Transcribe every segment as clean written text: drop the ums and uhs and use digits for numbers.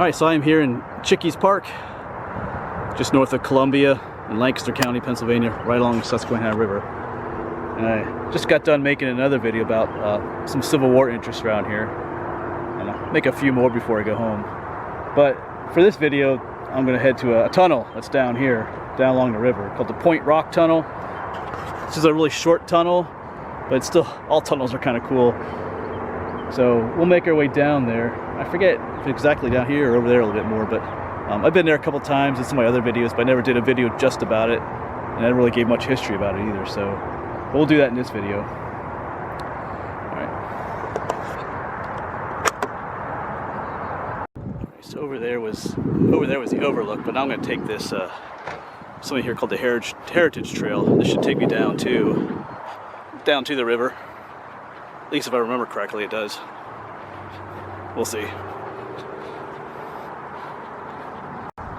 Alright, so I'm here in Chickies Park, just north of Columbia in Lancaster County, Pennsylvania, right along the Susquehanna River. And I just got done making another video about some Civil War interests around here. And I'll make a few more before I go home. But for this video, I'm going to head to a tunnel that's down here, down along the river, called the Point Rock Tunnel. This is a really short tunnel, but it's still, all tunnels are kind of cool. So we'll make our way down there. I forget if it's exactly down here or over there a little bit more, but I've been there a couple times in some of my other videos, but I never did a video just about it, and I never really gave much history about it either, so we'll do that in this video. Alright. So over there was the overlook, but now I'm going to take this something here called the Heritage Trail. This should take me down to the river. At least if I remember correctly, it does. We'll see.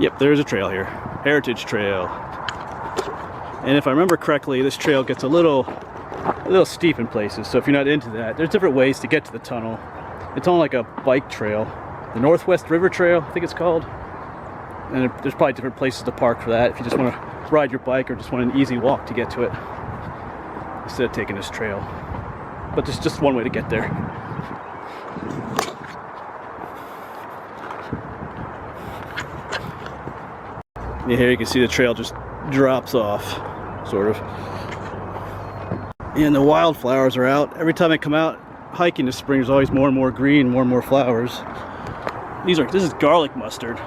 Yep, there's a trail here. Heritage Trail. And if I remember correctly, this trail gets a little steep in places, so if you're not into that, there's different ways to get to the tunnel. It's on like a bike trail. The Northwest River Trail, I think it's called. And there's probably different places to park for that if you just want to ride your bike or just want an easy walk to get to it instead of taking this trail. But there's just one way to get there. Yeah, here you can see the trail just drops off, sort of. And the wildflowers are out. Every time I come out hiking this spring, there's always more and more green, more and more flowers. This is garlic mustard.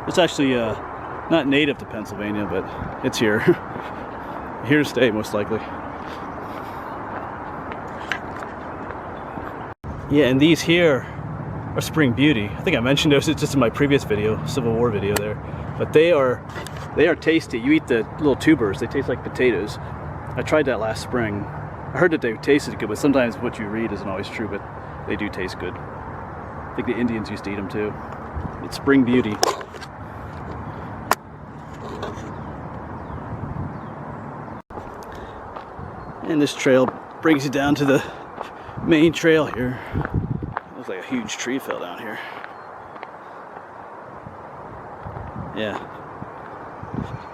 It's actually not native to Pennsylvania, but it's here. Here to stay, most likely. Yeah, and these here are Spring Beauty. I think I mentioned those just in my previous video, Civil War video there. But they are tasty. You eat the little tubers, they taste like potatoes. I tried that last spring. I heard that they tasted good, but sometimes what you read isn't always true, but they do taste good. I think the Indians used to eat them too. It's Spring Beauty. And this trail brings you down to the main trail here. Looks like a huge tree fell down here. Yeah.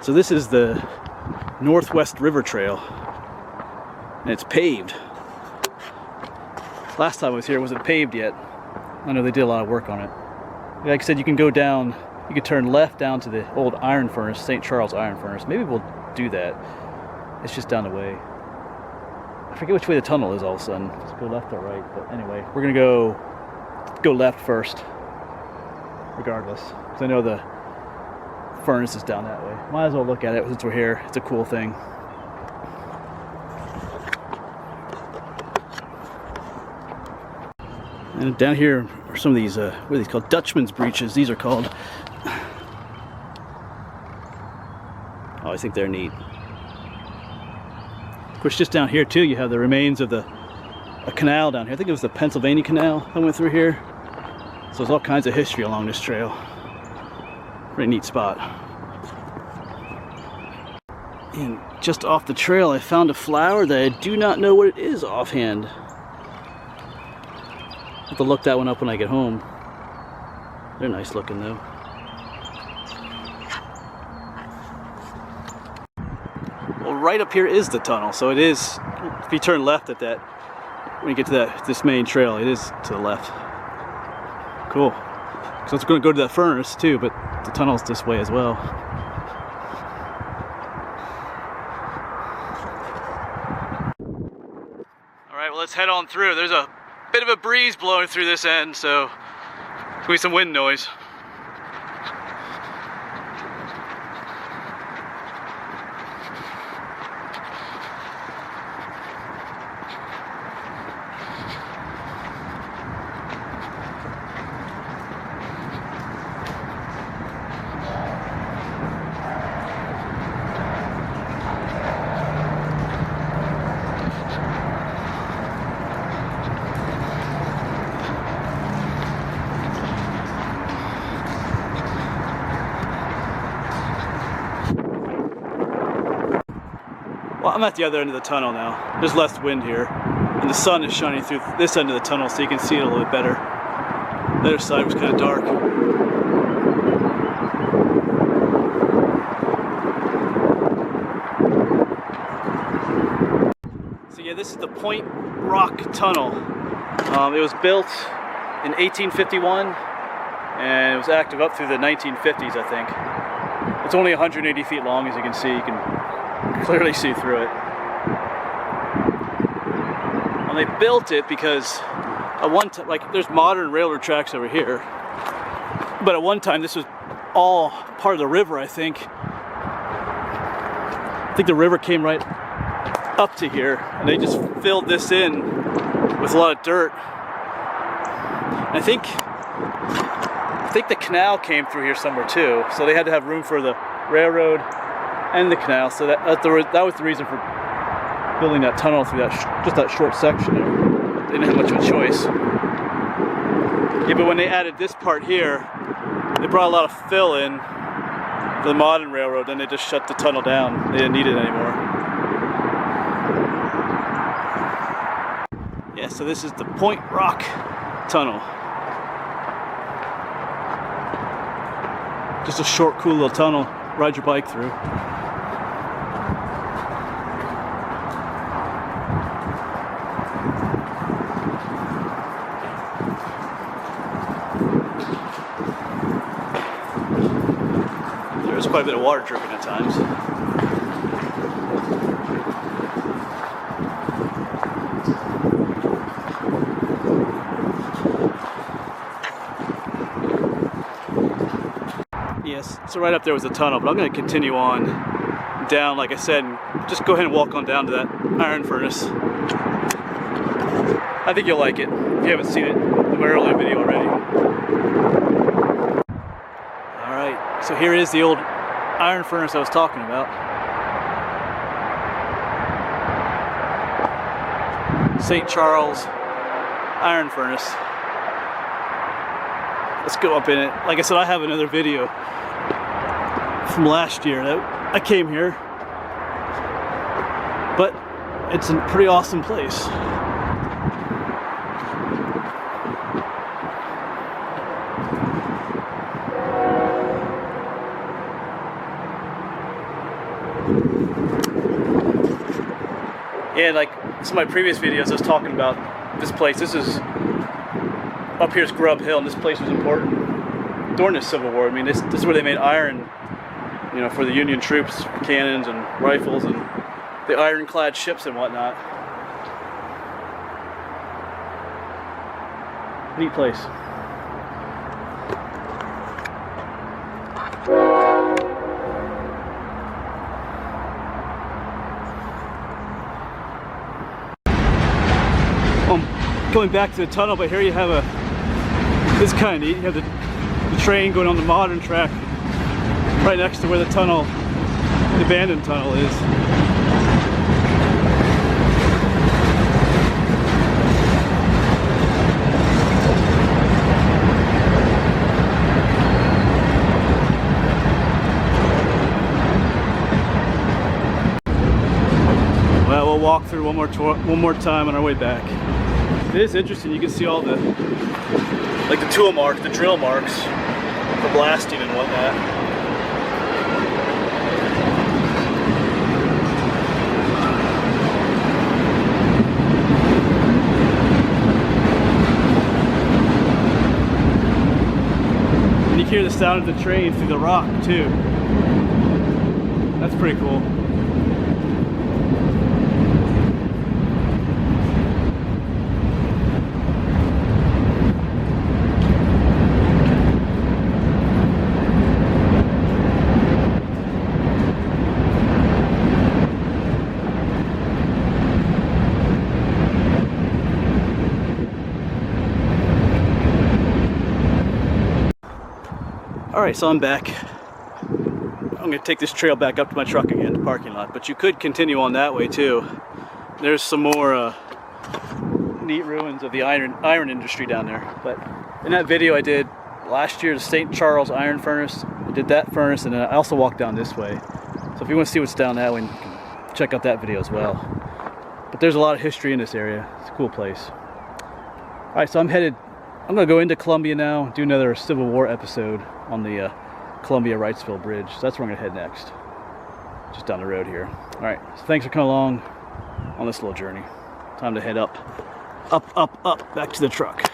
So this is the Northwest River Trail, and it's paved. Last time I was here, it wasn't paved yet. I know they did a lot of work on it. Like I said, you can go down, you can turn left down to the old iron furnace, St. Charles Iron Furnace. Maybe we'll do that. It's just down the way. I forget which way the tunnel is all of a sudden. Let's go left or right, but anyway, we're gonna go left first, regardless, because I know the furnace is down that way. Might as well look at it since we're here. It's a cool thing. And down here are some of these, what are these called? Dutchman's breeches, these are called. Oh, I think they're neat. Of course, just down here too, you have the remains of a canal down here. I think it was the Pennsylvania Canal that went through here. So there's all kinds of history along this trail. Pretty neat spot. And just off the trail, I found a flower that I do not know what it is offhand. I'll have to look that one up when I get home. They're nice looking though. Well, right up here is the tunnel, so it is, if you turn left at that, when you get to this main trail, it is to the left. Cool. So it's going to go to that furnace too, but the tunnel's this way as well. Alright, well, let's head on through. There's a bit of a breeze blowing through this end, so there's going to be some wind noise. Well, I'm at the other end of the tunnel now. There's less wind here, and the sun is shining through this end of the tunnel, so you can see it a little bit better. The other side was kind of dark. So yeah, this is the Point Rock Tunnel. It was built in 1851 and it was active up through the 1950s, I think. It's only 180 feet long, as you can see. You can clearly see through it. And they built it because at one time, like, there's modern railroad tracks over here, but at one time this was all part of the river, I think. I think the river came right up to here, and they just filled this in with a lot of dirt. And I think the canal came through here somewhere too, so they had to have room for the railroad and the canal. So that was the reason for building that tunnel through just that short section there. They didn't have much of a choice. Yeah, but when they added this part here, they brought a lot of fill in the modern railroad, and they just shut the tunnel down. They didn't need it anymore. Yeah, so this is the Point Rock Tunnel. Just a short, cool little tunnel. Ride your bike through. There's quite a bit of water dripping at times. Yes, so right up there was the tunnel, but I'm going to continue on down, like I said, and just go ahead and walk on down to that iron furnace. I think you'll like it if you haven't seen it in my earlier video already. Alright, so here is the old iron furnace I was talking about. St. Charles Iron Furnace. Let's go up in it. Like I said, I have another video from last year that I came here, but it's a pretty awesome place. Yeah, like some of my previous videos, I was talking about this place. This is up here's Grub Hill, and this place was important during the Civil War. I mean, this is where they made iron, you know, for the Union troops, cannons and rifles and the ironclad ships and whatnot. Neat place. Going back to the tunnel, but here you have this is kind of neat. You have the train going on the modern track right next to where the tunnel, the abandoned tunnel is. Well, we'll walk through one more time on our way back. It is interesting. You can see all the, like, the tool marks, the drill marks for blasting and whatnot. And you can hear the sound of the train through the rock too. That's pretty cool. Alright, so I'm back. I'm going to take this trail back up to my truck again, the parking lot. But you could continue on that way too. There's some more neat ruins of the iron industry down there. But in that video I did last year, the St. Charles Iron Furnace, I did that furnace, and then I also walked down this way. So if you want to see what's down that way, you can check out that video as well. But there's a lot of history in this area. It's a cool place. Alright, so I'm headed I'm gonna go into Columbia now, do another Civil War episode on the Columbia-Wrightsville Bridge. So that's where I'm gonna head next, just down the road here. All right, so thanks for coming along on this little journey. Time to head up, back to the truck.